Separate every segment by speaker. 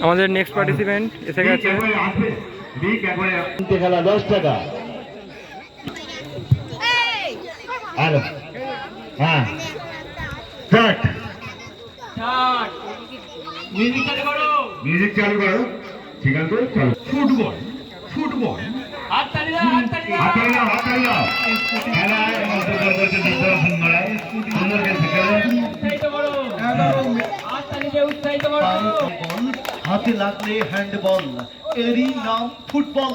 Speaker 1: আমাদের next participant এসে গেছে।
Speaker 2: খেলা 10 টাকা। হ্যালো, হ্যাঁ, স্টার্ট। মিউজিক চালু করো। ঠিক আছে, চলো। Football, football. হাততালি দাও, হাততালি দাও, হাততালি দাও। খেলায় অংশগ্রহণ করতে দিতে সুন্দর, সুন্দর খেলতে খেলে। উৎসাহিত করো, হাততালি দিয়ে উৎসাহিত করো। হাতে লাগলে হ্যান্ডবল, এরই নাম ফুটবল।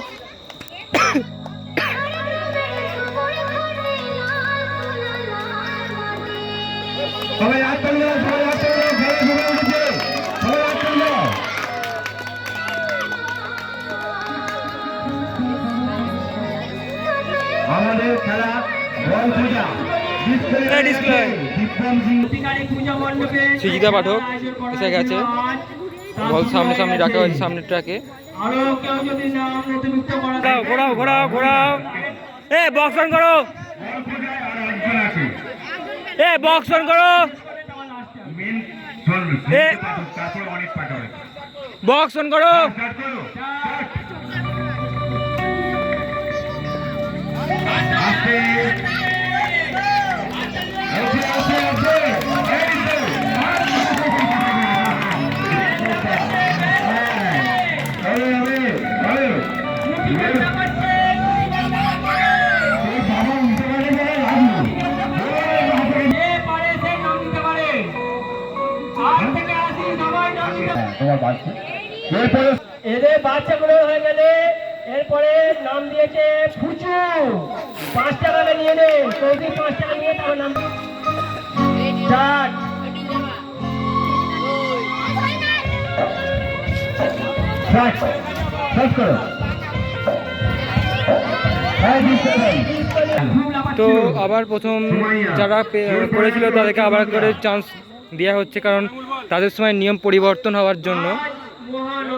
Speaker 2: সবাই হাততালি দাও, সবাই হাততালি দাও। খেলা শুরু হচ্ছে, সবাই হাততালি দাও। আমাদের খেলা বল পূজা
Speaker 1: সুজিতা পাঠক এসে গেছে। বল সামনে সামনে রাখা হয়েছে সামনের ট্র্যাকে। ঘোরাও ঘোরাও ঘোরাও। এ বক্স অন করো, এ বক্স অন করো, বক্স অন করো।
Speaker 3: এদের বাচ্চাগুলো হয়ে গেলে এরপরে নাম দিয়েছে ফুচু। 5 টাকা নিয়ে নে, চৌধুরী 5 টাকা নিয়ে তার নাম
Speaker 1: তো আবার প্রথম যারা করেছিল তাদেরকে আবার করে চান্স দেওয়া হচ্ছে, কারণ তাদের সময় নিয়ম পরিবর্তন হওয়ার জন্য।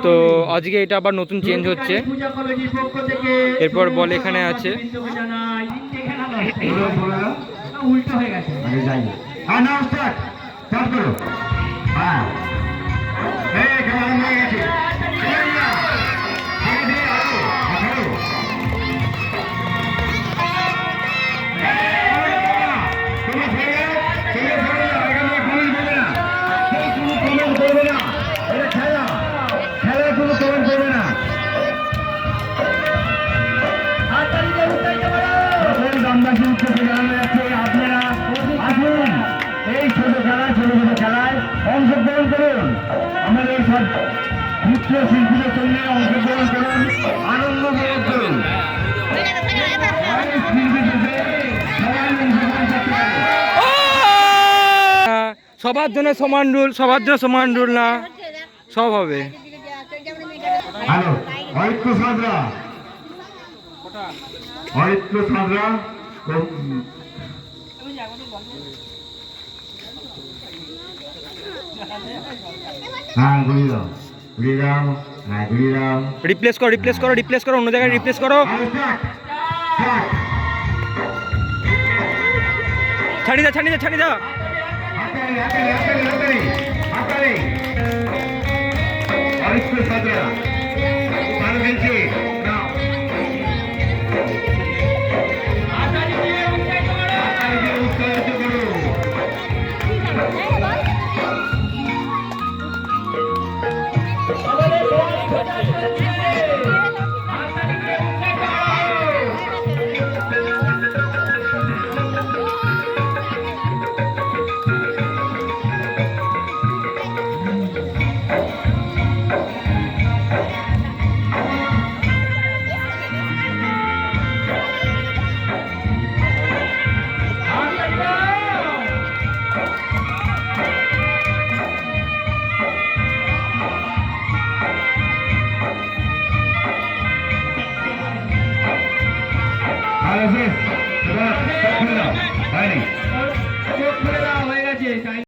Speaker 1: তো আজকে এটা আবার নতুন চেঞ্জ হচ্ছে। এরপর বল এখানে আছে।
Speaker 3: উল্টো হয়ে গেছে। আপনারা আসুন, এই ছোট খেলায় ছোট ছোট খেলায় অংশগ্রহণ করুন। আমাদের সব নৃত্য শিল্পীদের সঙ্গে অংশগ্রহণ করুন, আনন্দ উপভোগ করুন।
Speaker 1: সবার জন্য সমান রুল, সবার জন্য সমান রুল না, সব হবে।
Speaker 2: হ্যালো, অরিত্র সাঁতরা, অরিত্র সাঁতরা। হ্যাঁ, ঘুরিয়ে দাও, ঘুরিয়ে দাও, হ্যাঁ ঘুরিয়ে দাও।
Speaker 1: রিপ্লেস করো, রিপ্লেস করো, রিপ্লেস করো, অন্য জায়গায় রিপ্লেস করো। ছাড়ি দা, ছাড়ি দা, ছাড়ি দা।
Speaker 2: অরিত্র সাঁতরা ভালো খেলছে। Gracias.